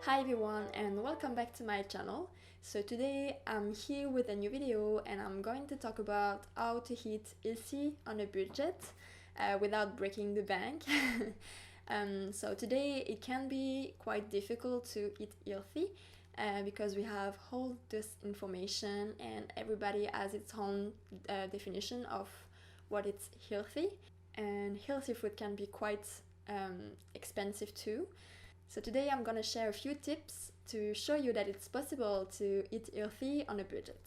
Hi everyone and welcome back to my channel. So today I'm here with a new video and I'm going to talk about how to hit healthy on a budget without breaking the bank. So today it can be quite difficult to eat healthy because we have all this information and everybody has its own definition of what is healthy, and healthy food can be quite expensive too. So today I'm gonna share a few tips to show you that it's possible to eat healthy on a budget.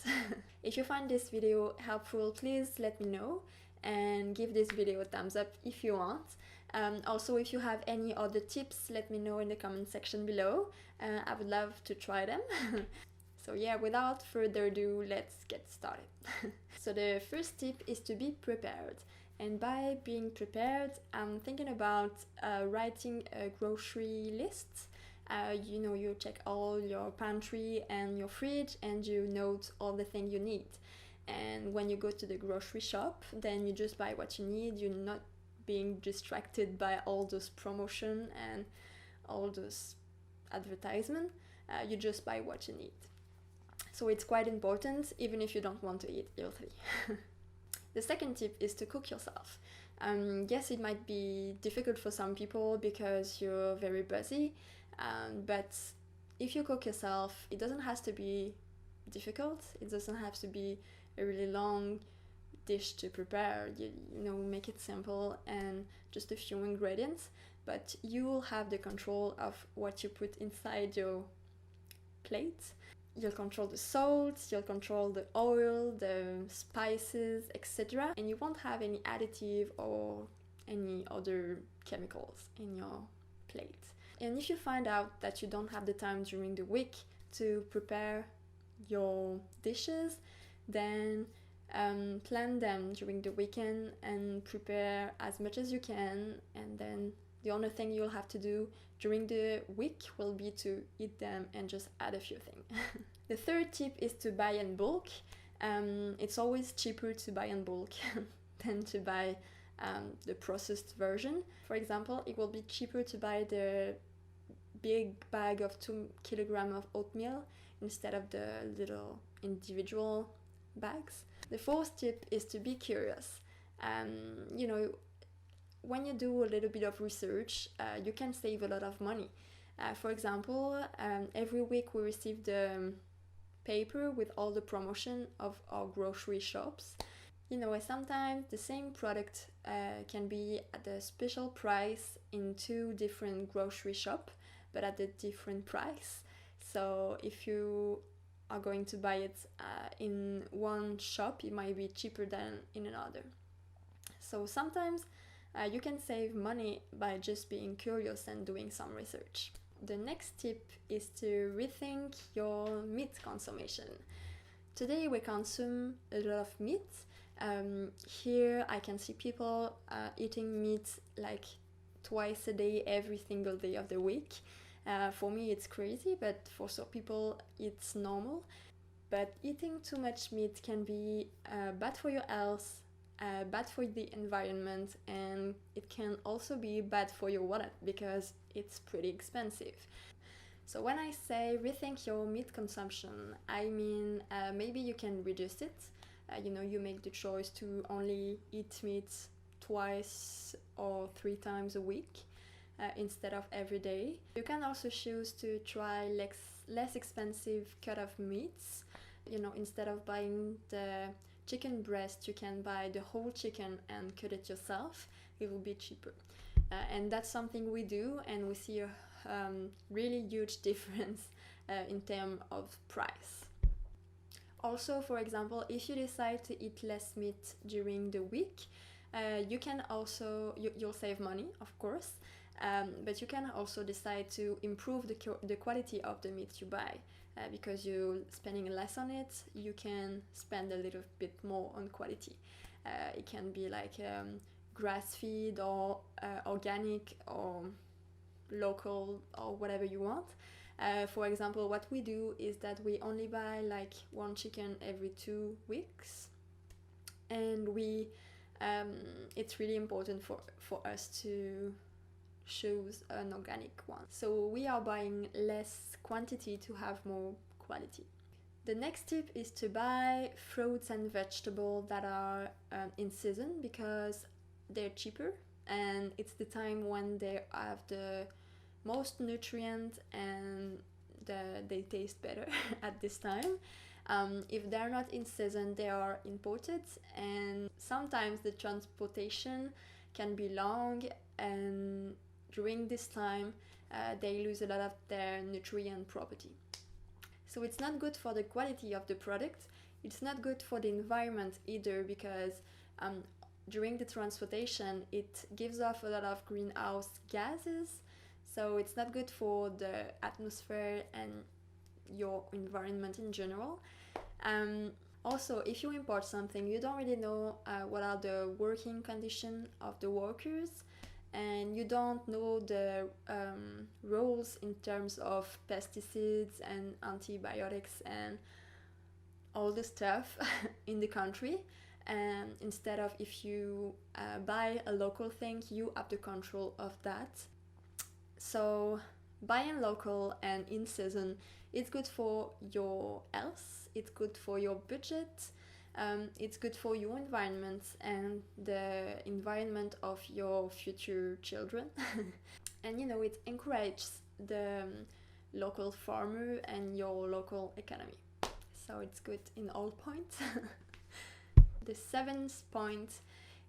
If you find this video helpful, please let me know and give this video a thumbs up if you want. Also, if you have any other tips, let me know in the comment section below. I would love to try them. So yeah, without further ado, let's get started. So the first tip is to be prepared. And by being prepared, I'm thinking about writing a grocery list. You check all your pantry and your fridge and you note all the things you need. And when you go to the grocery shop, then you just buy what you need. You're not being distracted by all those promotion and all those advertisement. You just buy what you need. So it's quite important, even if you don't want to eat healthy. The second tip is to cook yourself. Yes, it might be difficult for some people because you're very busy, but if you cook yourself, it doesn't have to be difficult. It doesn't have to be a really long dish to prepare. Make it simple and just a few ingredients, but you will have the control of what you put inside your plate. You'll control the salt, you'll control the oil, the spices, etc. And you won't have any additive or any other chemicals in your plate. And if you find out that you don't have the time during the week to prepare your dishes, then plan them during the weekend and prepare as much as you can, and then the only thing you'll have to do during the week will be to eat them and just add a few things. The third tip is to buy in bulk. It's always cheaper to buy in bulk than to buy the processed version. For example, it will be cheaper to buy the big bag of 2 kilograms of oatmeal instead of the little individual bags. The fourth tip is to be curious. When you do a little bit of research, you can save a lot of money. For example, every week we receive the paper with all the promotion of our grocery shops. Sometimes the same product can be at a special price in 2 different grocery shops, but at a different price. So if you are going to buy it in one shop, it might be cheaper than in another. So sometimes you can save money by just being curious and doing some research. The next tip is to rethink your meat consumption. Today we consume a lot of meat. Here I can see people eating meat like twice a day, every single day of the week. For me it's crazy, but for some people it's normal. But eating too much meat can be bad for your health, bad for the environment, and it can also be bad for your wallet because it's pretty expensive. So when I say rethink your meat consumption, I mean maybe you can reduce it. You make the choice to only eat meat twice or 3 times a week instead of every day. You can also choose to try less expensive cut of meats. Instead of buying the chicken breast, you can buy the whole chicken and cut it yourself. It will be cheaper. And that's something we do, and we see a really huge difference in terms of price. Also, for example, if you decide to eat less meat during the week, you can also, you'll save money, of course, but you can also decide to improve the quality of the meat you buy. Because you're spending less on it, you can spend a little bit more on quality. It can be like grass-fed or organic or local or whatever you want. For example, what we do is that we only buy like 1 chicken every 2 weeks, and it's really important for us to choose an organic one. So we are buying less quantity to have more quality. The next tip is to buy fruits and vegetables that are in season, because they're cheaper and it's the time when they have the most nutrient and they taste better at this time. If they're not in season, they are imported, and sometimes the transportation can be long, and during this time they lose a lot of their nutrient property. So it's not good for the quality of the product, it's not good for the environment either, because during the transportation it gives off a lot of greenhouse gases, so it's not good for the atmosphere and your environment in general. Also, if you import something, you don't really know what are the working conditions of the workers, and you don't know the rules in terms of pesticides and antibiotics and all the stuff in the country. And instead of, if you buy a local thing, you have the control of that. So buying local and in season, it's good for your health, it's good for your budget, it's good for your environment and the environment of your future children. And it encourages the local farmer and your local economy. So it's good in all points. The 7th point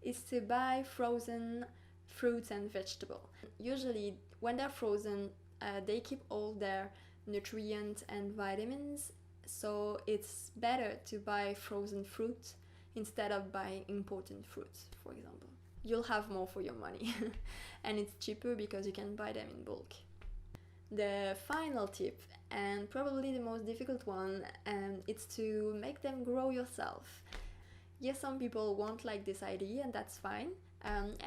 is to buy frozen fruits and vegetables. Usually when they're frozen, they keep all their nutrients and vitamins, so it's better to buy frozen fruit instead of buying imported fruits, for example. You'll have more for your money and it's cheaper because you can buy them in bulk. The final tip, and probably the most difficult one, it's to make them grow yourself. Yes, some people won't like this idea, and that's fine.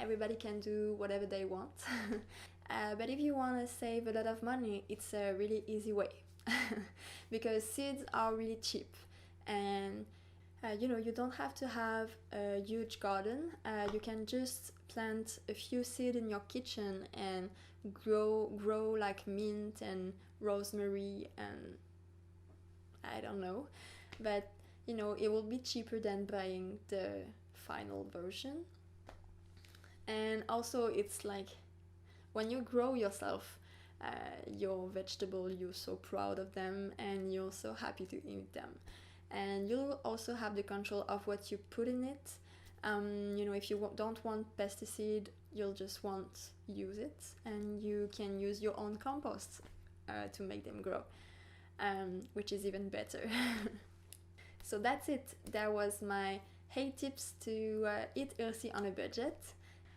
Everybody can do whatever they want. But if you want to save a lot of money, it's a really easy way. Because seeds are really cheap, and you don't have to have a huge garden. You can just plant a few seeds in your kitchen and grow like mint and rosemary and I don't know, but it will be cheaper than buying the final version. And also, it's like when you grow yourself your vegetable, you're so proud of them and you're so happy to eat them, and you'll also have the control of what you put in it. If you don't want pesticide, you'll just use it, and you can use your own compost to make them grow, which is even better. So that's it. That was my 8 tips to eat healthy on a budget.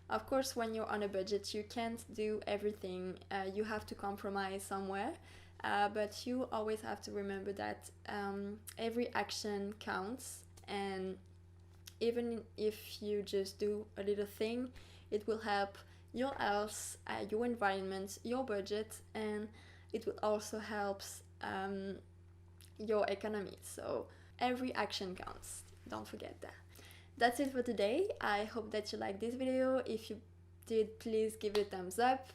Of course, when you're on a budget, you can't do everything. You have to compromise somewhere, but you always have to remember that every action counts, and even if you just do a little thing, it will help your health, your environment, your budget, and it will also help your economy. So every action counts. Don't forget that. That's it for today. I hope that you liked this video. If you did, please give it a thumbs up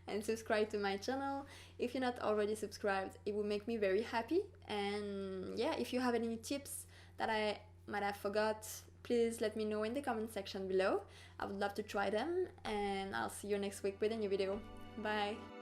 and subscribe to my channel. If you're not already subscribed, it would make me very happy. And yeah, if you have any tips that I might have forgot, please let me know in the comment section below. I would love to try them, and I'll see you next week with a new video. Bye!